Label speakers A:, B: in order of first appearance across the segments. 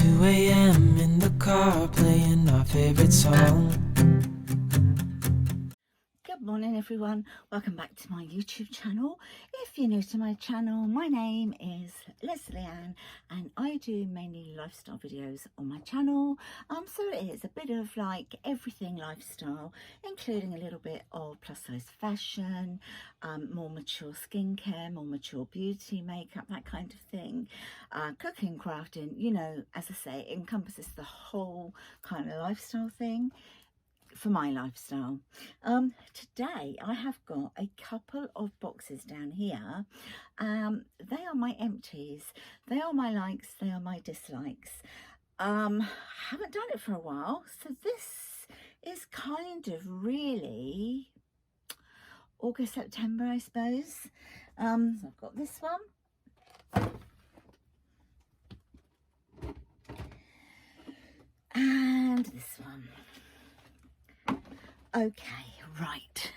A: 2 a.m. in the car playing our favorite song.
B: Good morning everyone, welcome back to my YouTube channel. If you're new to my channel, my name is Lesleyanne and I do mainly lifestyle videos on my channel. So it is a bit of like everything lifestyle, including a little bit of plus size fashion, more mature skincare, more mature beauty, makeup, that kind of thing, cooking, crafting, you know, as I say, it encompasses the whole kind of lifestyle thing for my lifestyle. Today I have got a couple of boxes down here. They are my empties, they are my likes, they are my dislikes. Haven't done it for a while, so this is kind of really August, September, I suppose. So I've got this one and this one. Okay, right.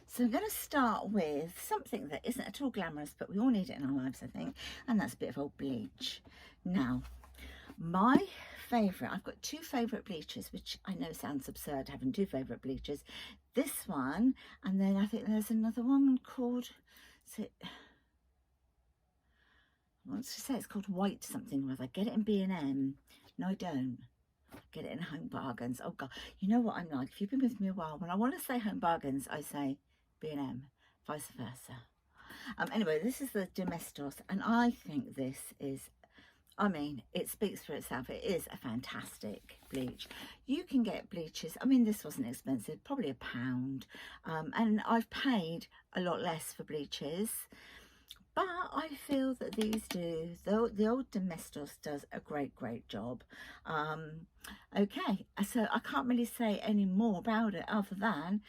B: So I'm going to start with something that isn't at all glamorous, but we all need it in our lives, I think, and that's a bit of old bleach. Now, my favourite, I've got two favourite bleachers, which I know sounds absurd having two favourite bleachers. This one, and then I think there's another one called, is it, I want to say it's called White something or other. I get it in B&M. No, I don't. Get it in Home Bargains. Oh god, you know what I'm like, if you've been with me a while, when I want to say Home Bargains I say B&M, vice versa. Anyway, this is the Domestos and I think this is, I mean, it speaks for itself. It is a fantastic bleach. You can get bleaches, I mean, this wasn't expensive, probably £1, and I've paid a lot less for bleaches. But I feel that these do, the old Domestos does a great job. Okay, so I can't really say any more about it other than,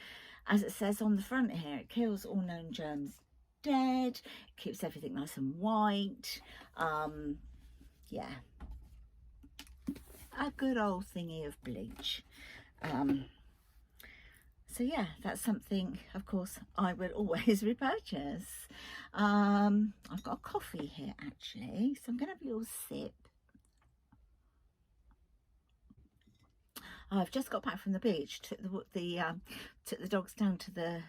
B: as it says on the front here, it kills all known germs dead, it keeps everything nice and white. Yeah, a good old thingy of bleach. So yeah, that's something, of course, I will always repurchase. I've got a coffee here actually, so I'm going to have a little sip. I've just got back from the beach, took the dogs down to the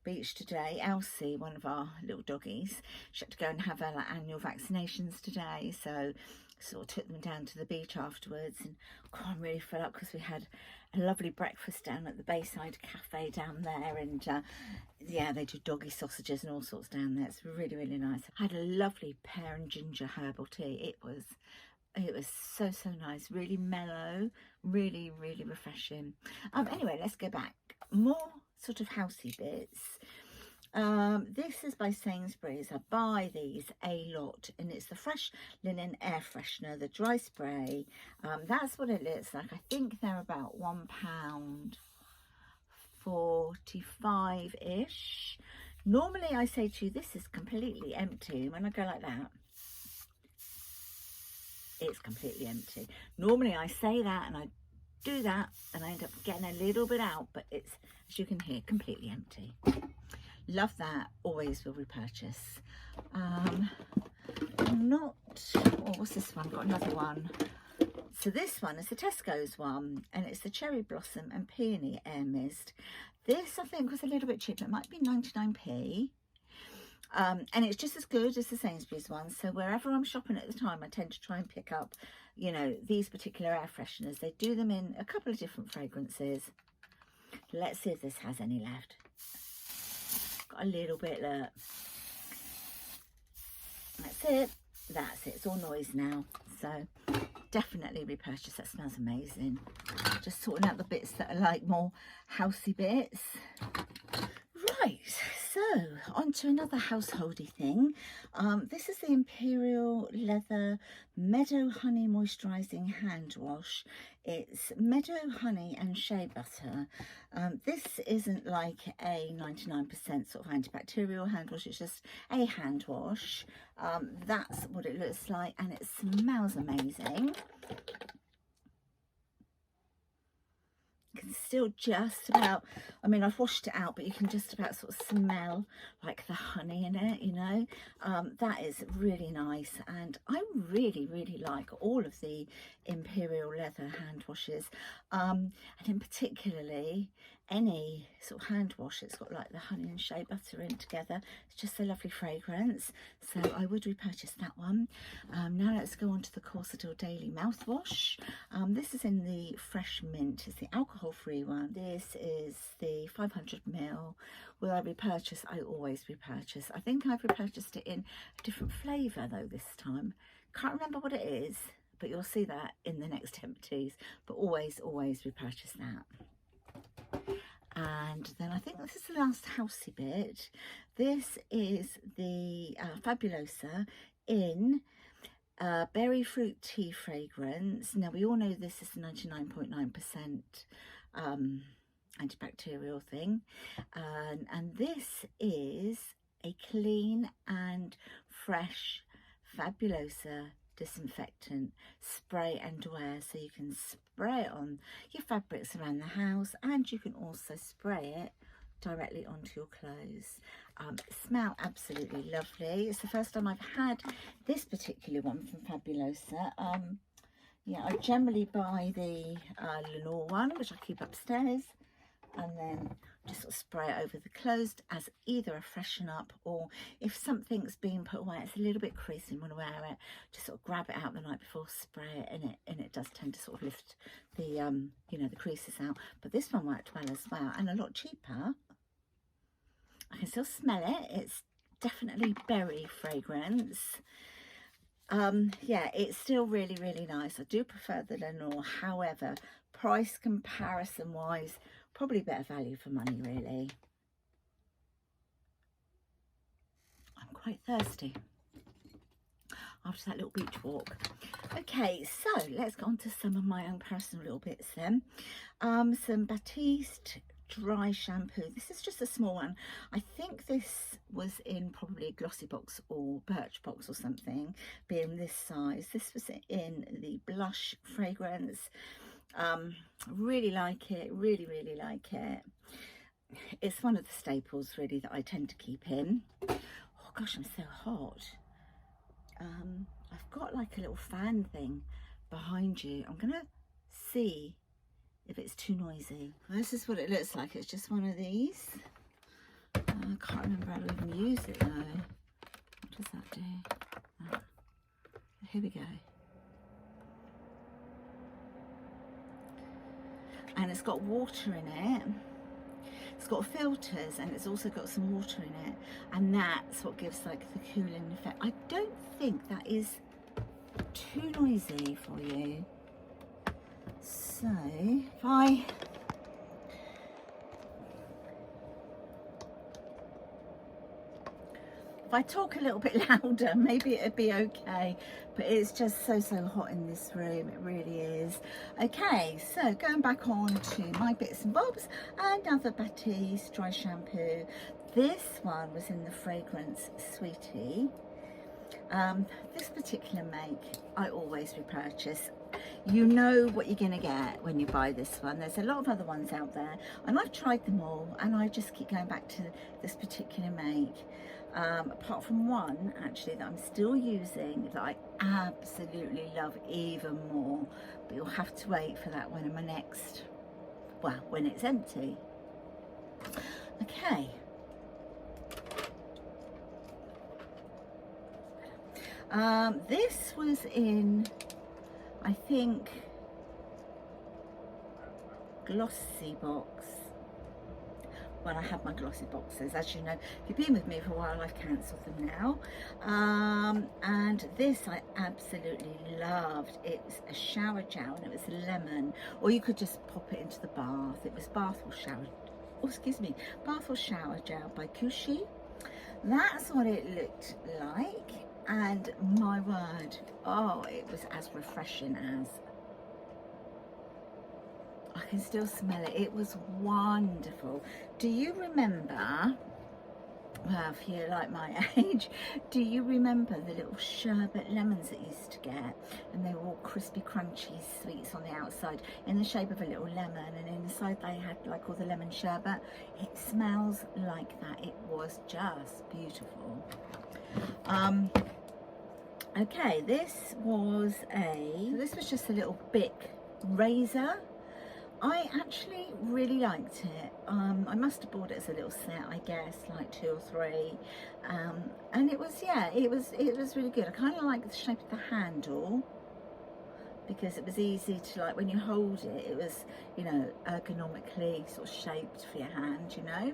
B: beach today. Elsie, one of our little doggies, she had to go and have her annual vaccinations today, so sort of took them down to the beach afterwards, and I'm really full up because we had a lovely breakfast down at the Bayside Cafe down there, and yeah, they do doggy sausages and all sorts down there. It's really nice. I had a lovely pear and ginger herbal tea. It was so nice, really mellow, really refreshing. Anyway, let's go back. More sort of housey bits. This is by Sainsbury's. I buy these a lot, and it's the fresh linen air freshener, the dry spray. That's what it looks like. I think they're about £1.45 ish. Normally I say to you, this is completely empty. When I go like that, it's completely empty. Normally I say that and I do that and I end up getting a little bit out, but it's, as you can hear, completely empty. Love that, always will repurchase. What's this one? Got another one. So this one is the Tesco's one, and it's the Cherry Blossom and Peony Air Mist. This I think was a little bit cheaper, it might be 99p. And it's just as good as the Sainsbury's one, so wherever I'm shopping at the time I tend to try and pick up, you know, these particular air fresheners. They do them in a couple of different fragrances. Let's see if this has any left. Got a little bit, look. That's it, it's all noise now, so definitely repurchase. That smells amazing. Just sorting out the bits that are like more housey bits. Right, so on to another householdy thing. This is the Imperial Leather Meadow Honey Moisturising Hand Wash. It's meadow honey and shea butter. This isn't like a 99% sort of antibacterial hand wash, it's just a hand wash. That's what it looks like, and it smells amazing. You can still just about, I mean, I've washed it out, but you can just about sort of smell like the honey in it, you know. That is really nice, and I really like all of the Imperial Leather hand washes, and in particularly any sort of hand wash. It's got like the honey and shea butter in together. It's just a lovely fragrance, so I would repurchase that one. Now let's go on to the Corsador Daily mouthwash. This is in the fresh mint. It's the alcohol free one. This is the 500ml. Will I repurchase? I always repurchase. I think I've repurchased it in a different flavour though this time. Can't remember what it is, but you'll see that in the next Empties. But always repurchase that. And then I think this is the last housey bit. This is the Fabulosa in berry fruit tea fragrance. Now we all know this is 99.9% antibacterial thing, and this is a clean and fresh Fabulosa disinfectant spray and wear, so you can spray it on your fabrics around the house, and you can also spray it directly onto your clothes. Smell absolutely lovely. It's the first time I've had this particular one from Fabulosa. Yeah, I generally buy the Lenore one, which I keep upstairs, and then just sort of spray it over the clothes as either a freshen up, or if something's been put away, it's a little bit creasy and want to wear it, just sort of grab it out the night before, spray it, and it does tend to sort of lift the you know, the creases out. But this one worked well as well, and a lot cheaper. I can still smell it. It's definitely berry fragrance. Yeah, it's still really nice. I do prefer the Lenore, however, price comparison wise, probably better value for money, really. I'm quite thirsty after that little beach walk. Okay, so let's go on to some of my own personal little bits then. Some Batiste dry shampoo. This is just a small one. I think this was in probably a glossy box or birch box or something, being this size. This was in the blush fragrance. Really like it, really like it. It's one of the staples really that I tend to keep in. Oh gosh, I'm so hot. I've got like a little fan thing behind you. I'm gonna see if it's too noisy. This is what it looks like. It's just one of these. I can't remember how to even use it though. What does that do? Oh, here we go. And it's got water in it. It's got filters, and it's also got some water in it, and that's what gives like the cooling effect. I don't think that is too noisy for you. So if I talk a little bit louder, maybe it'd be okay, but it's just so hot in this room, it really is. Okay, so going back on to my bits and bobs, another Batiste dry shampoo. This one was in the fragrance Sweetie. This particular make I always repurchase. You know what you're gonna get when you buy this one. There's a lot of other ones out there, and I've tried them all, and I just keep going back to this particular make. Apart from one actually that I'm still using that I absolutely love even more, but you'll have to wait for that one in my next, well, when it's empty. Okay. This was in, I think, glossy box. When I have my glossy boxes, as you know, if you've been with me for a while, I've cancelled them now. And this I absolutely loved. It was a shower gel, and it was lemon, or you could just pop it into the bath. It was bath or shower, oh excuse me, bath or shower gel by Kushi. That's what it looked like, and my word, oh, it was as refreshing as, I can still smell it. It was wonderful. Do you remember well, if you're like my age, do you remember the little sherbet lemons that you used to get? And they were all crispy, crunchy sweets on the outside in the shape of a little lemon, and inside they had like all the lemon sherbet. It smells like that. It was just beautiful. Okay, this was just a little Bic razor. I actually really liked it. I must have bought it as a little set, I guess, like 2 or 3. And it was, yeah, it was really good. I kind of like the shape of the handle, because it was easy to, like, when you hold it, it was, you know, ergonomically sort of shaped for your hand, you know.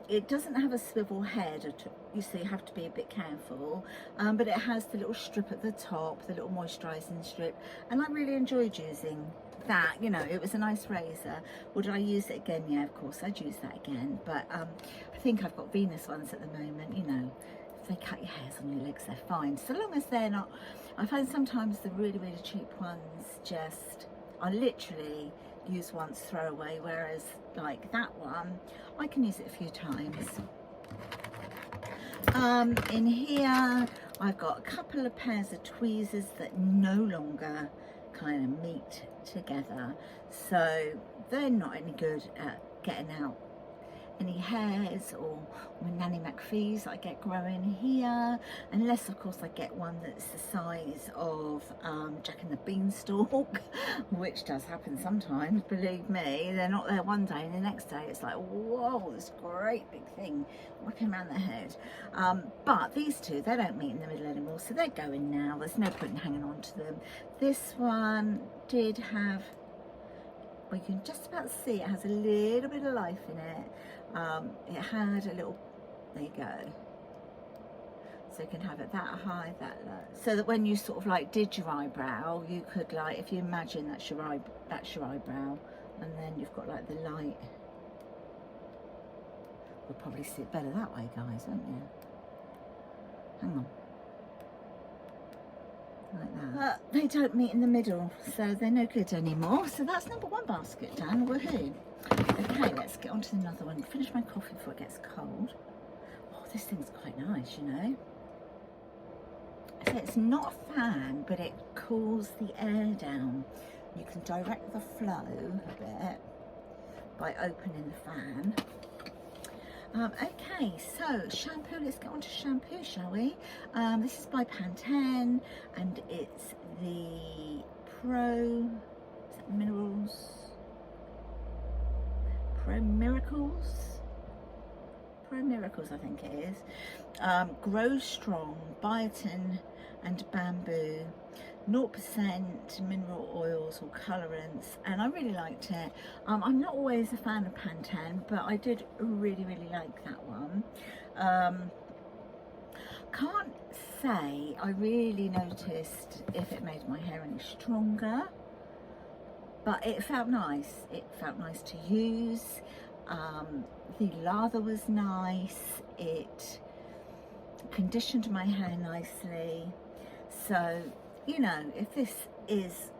B: It doesn't have a swivel head, so you have to be a bit careful, but it has the little strip at the top, the little moisturising strip, and I really enjoyed using that. You know, it was a nice razor. Would I use it again? Yeah, of course I'd use that again, but I think I've got Venus ones at the moment. You know, if they cut your hairs on your legs, they're fine, so long as they're not. I find sometimes the really cheap ones just, I literally use once, throw away, whereas like that one I can use it a few times. In here I've got a couple of pairs of tweezers that no longer kind of meet together, so they're not any good at getting out any hairs or Nanny McPhee's I get growing here, unless of course I get one that's the size of Jack and the Beanstalk, which does happen sometimes, believe me. They're not there one day and the next day it's like, whoa, this great big thing whacking around the head. But these two, they don't meet in the middle anymore, so they're going now. There's no point in hanging on to them. This one did have, well, you can just about see it has a little bit of life in it. It had a little, there you go, so you can have it that high, that low, so that when you sort of like did your eyebrow, you could, like, if you imagine that's your eyebrow, and then you've got like the light. You'll probably see it better that way, guys, won't you? Hang on. Like that. They don't meet in the middle, so they're no good anymore. So that's number 1 basket done. Woohoo! Okay, let's get on to another one. Finish my coffee before it gets cold. Oh, this thing's quite nice, you know. So it's not a fan, but it cools the air down. You can direct the flow a bit by opening the fan. Okay, so shampoo, let's get on to shampoo, shall we? This is by Pantene, and it's the Pro Miracles, I think it is. Grow Strong, biotin and bamboo, 0% mineral oils or colorants, and I really liked it. I'm not always a fan of Pantene, but I did really like that one. Can't say I really noticed if it made my hair any stronger, but it felt nice. It felt nice to use. The lather was nice. It conditioned my hair nicely. So, you know, if this is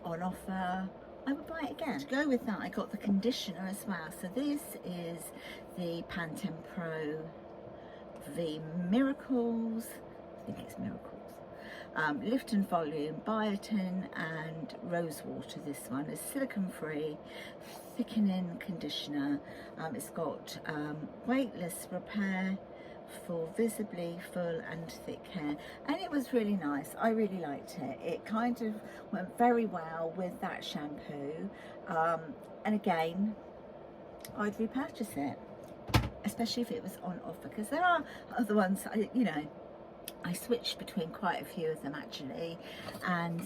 B: on offer, I would buy it again. To go with that, I got the conditioner as well. So this is the Pantene Pro V Miracles. I think it's Miracles. Lift and Volume, biotin and rose water. This one is silicone free, thickening conditioner. It's got weightless repair for visibly full and thick hair, and it was really nice. I really liked it. It kind of went very well with that shampoo, and again I'd repurchase it, especially if it was on offer, because there are other ones, you know, I switched between quite a few of them actually, and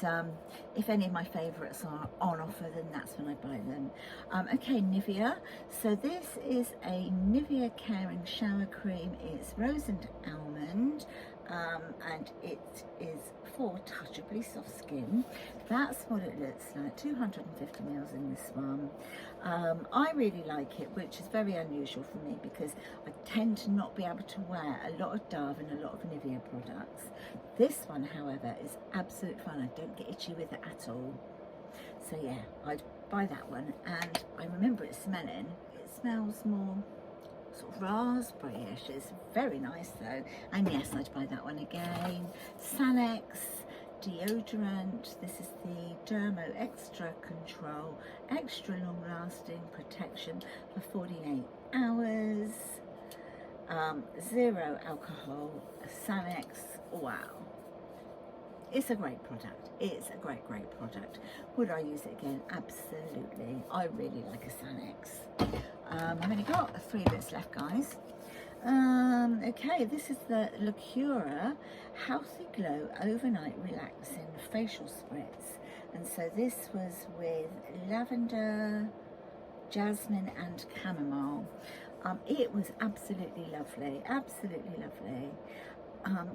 B: if any of my favourites are on offer, then that's when I buy them. Okay, Nivea. So this is a Nivea Caring Shower Cream. It's rose and almond, and it is for touchably soft skin. That's what it looks like. 250 mils in this one. I really like it, which is very unusual for me because I tend to not be able to wear a lot of Dove and a lot of Nivea products. This one, however, is absolute fun. I don't get itchy with it at all. So yeah, I'd buy that one. And I remember it smelling. It smells more sort of raspberry-ish. It's very nice though. And yes, I'd buy that one again. Sanix deodorant. This is the Dermo Extra Control extra long lasting protection for 48 hours. Zero alcohol. Sanix. Wow, it's a great product. It's a great product. Would I use it again? Absolutely. I really like a Sanix. I've only got 3 bits left, guys. Okay, this is the Liqueura Healthy Glow Overnight Relaxing Facial Spritz. And so this was with lavender, jasmine and chamomile. It was absolutely lovely, absolutely lovely.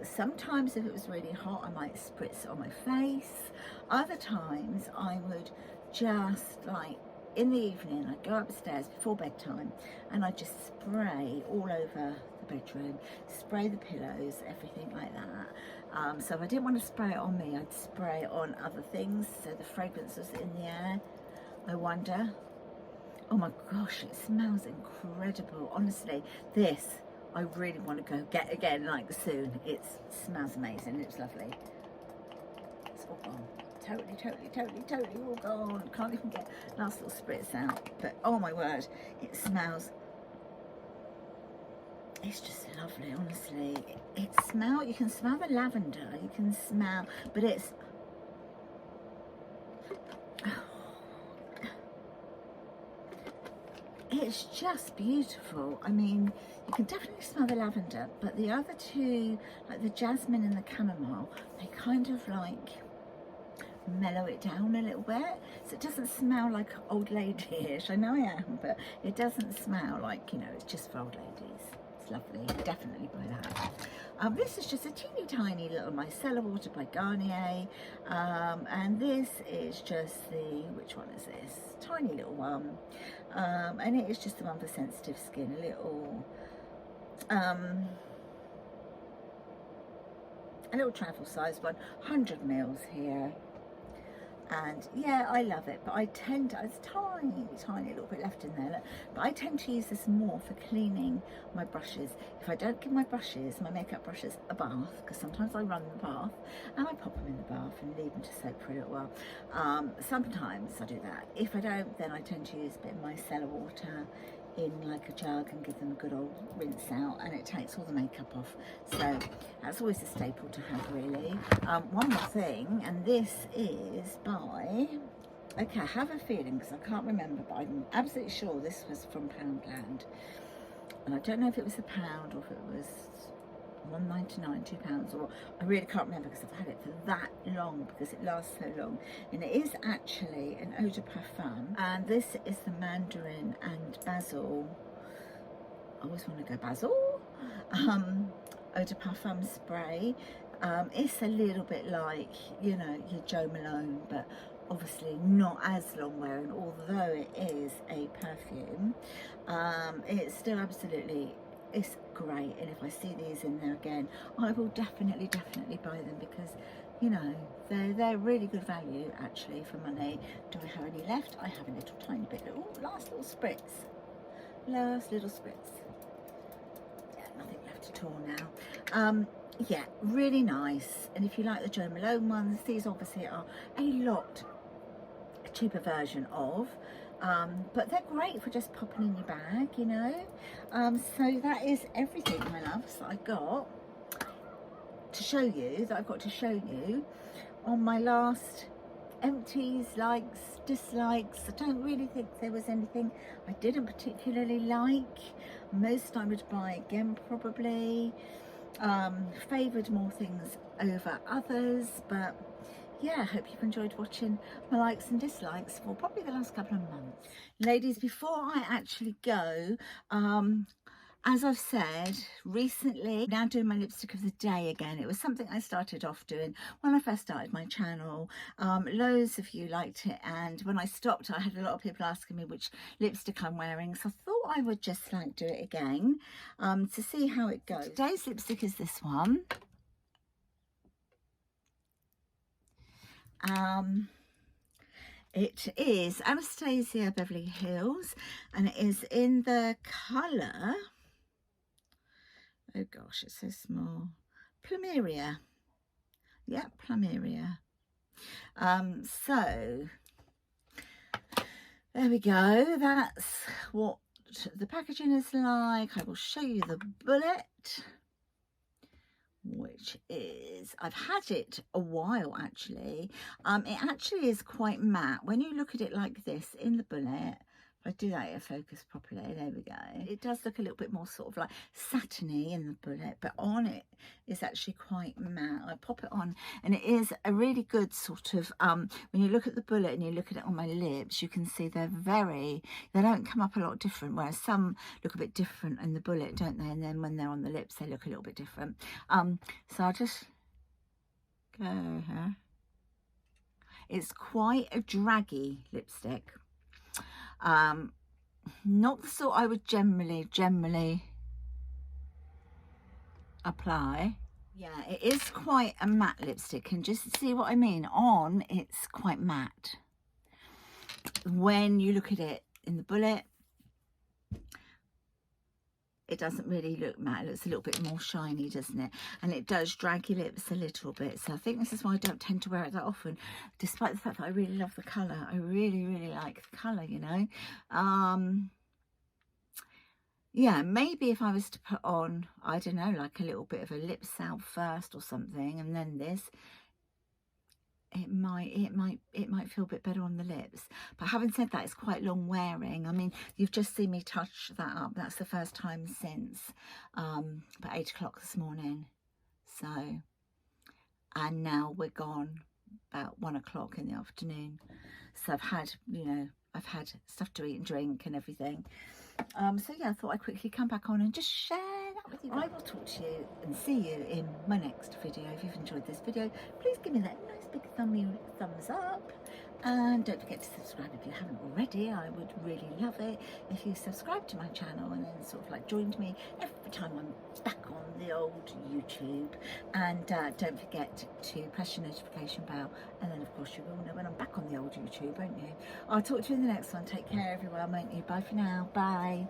B: Sometimes if it was really hot, I might spritz it on my face. Other times I would just, like, in the evening, I'd go upstairs before bedtime and I'd just spray all over the bedroom, spray the pillows, everything like that. So if I didn't want to spray it on me, I'd spray it on other things, so the fragrance was in the air. I wonder. Oh my gosh, it smells incredible. Honestly, this I really want to go get again, like, soon. It smells amazing. It's lovely. It's all gone. Totally all gone. Can't even get last little spritz out. But oh my word, it smells. It's just lovely, honestly. It smells. You can smell the lavender. You can smell, but it's. It's just beautiful. I mean, you can definitely smell the lavender, but the other two, like the jasmine and the chamomile, they kind of like mellow it down a little bit, so it doesn't smell like old lady-ish. I know I am, but it doesn't smell like, you know, it's just for old ladies. It's lovely. Definitely buy that. This is just a teeny tiny little micellar water by Garnier, and this is just the, which one is this? Tiny little one, and it is just the one for sensitive skin. A little travel size one, 100 mils here. And yeah, I love it, but I tend to, it's tiny little bit left in there, look, but I tend to use this more for cleaning my brushes. If I don't give my brushes, my makeup brushes, a bath, because sometimes I run the bath and I pop them in the bath and leave them to soak for a little while. Sometimes I do that. If I don't, then I tend to use a bit of micellar water in like a jug and give them a good old rinse out, and it takes all the makeup off. So that's always a staple to have, really. One more thing, and this is by, okay, I have a feeling, because I can't remember, but I'm absolutely sure this was from Poundland, and I don't know if it was a pound or if it was £1.99, £2, or I really can't remember, because I've had it for that long, because it lasts so long. And it is actually an eau de parfum, and this is the mandarin and basil. I always want to go basil. Eau de parfum spray. It's a little bit like, you know, your Jo Malone, but obviously not as long wearing, although it is a perfume. It's still absolutely, it's great, and if I see these in there again, I will definitely buy them, because, you know, they're really good value actually for money. Do I have any left? I have a little tiny bit. Oh, last little spritz. Yeah, nothing left at all now. Yeah, really nice. And if you like the Jo Malone ones, these obviously are a lot cheaper version of, but they're great for just popping in your bag, you know. So that is everything, my loves, that I got to show you, on my last empties, likes, dislikes. I don't really think there was anything I didn't particularly like. Most I would buy again, probably. Favoured more things over others, but yeah, I hope you've enjoyed watching my likes and dislikes for probably the last couple of months. Ladies, before I actually go, as I've said recently, now doing my lipstick of the day again. It was something I started off doing when I first started my channel. Loads of you liked it, and when I stopped, I had a lot of people asking me which lipstick I'm wearing, so I thought I would just like do it again to see how it goes. Today's lipstick is this one. It is Anastasia Beverly Hills, and it is in the colour Oh gosh, it's so small. Plumeria. Yeah, Plumeria. So there we go. That's what the packaging is like. I will show you the bullet, which is, I've had it a while actually. It actually is quite matte. When you look at it like this in the bullet, if I do that, it'll focus properly. There we go. It does look a little bit more sort of like satiny in the bullet, but on it is actually quite matte. I pop it on and it is a really good sort of, when you look at the bullet and you look at it on my lips, you can see they don't come up a lot different, whereas some look a bit different in the bullet, don't they? And then when they're on the lips, they look a little bit different. So I'll just go here. It's quite a draggy lipstick. Not the sort I would generally apply. Yeah, it is quite a matte lipstick, and just see what I mean, on it's quite matte. When you look at it in the bullet, it doesn't really look matte. It looks a little bit more shiny, doesn't it? And it does drag your lips a little bit. So I think this is why I don't tend to wear it that often, despite the fact that I really love the colour. I really like the colour, you know. Yeah, maybe if I was to put on, I don't know, like a little bit of a lip salve first or something, and then this, it might feel a bit better on the lips. But having said that, it's quite long wearing. I mean, you've just seen me touch that up. That's the first time since about 8 o'clock this morning. So, and now we're gone about 1 o'clock in the afternoon. So I've had, you know, I've had stuff to eat and drink and everything. So yeah, I thought I'd quickly come back on and just share that with you guys. I will talk to you and see you in my next video. If you've enjoyed this video, please give me that nice big thumbs up, and don't forget to subscribe if you haven't already. I would really love it if you subscribe to my channel and then sort of like joined me every time I'm back on the old YouTube. And don't forget to press your notification bell, and then of course you will know when I'm back on the old YouTube, won't you? I'll talk to you in the next one. Take care everyone, won't you? Bye for now. Bye.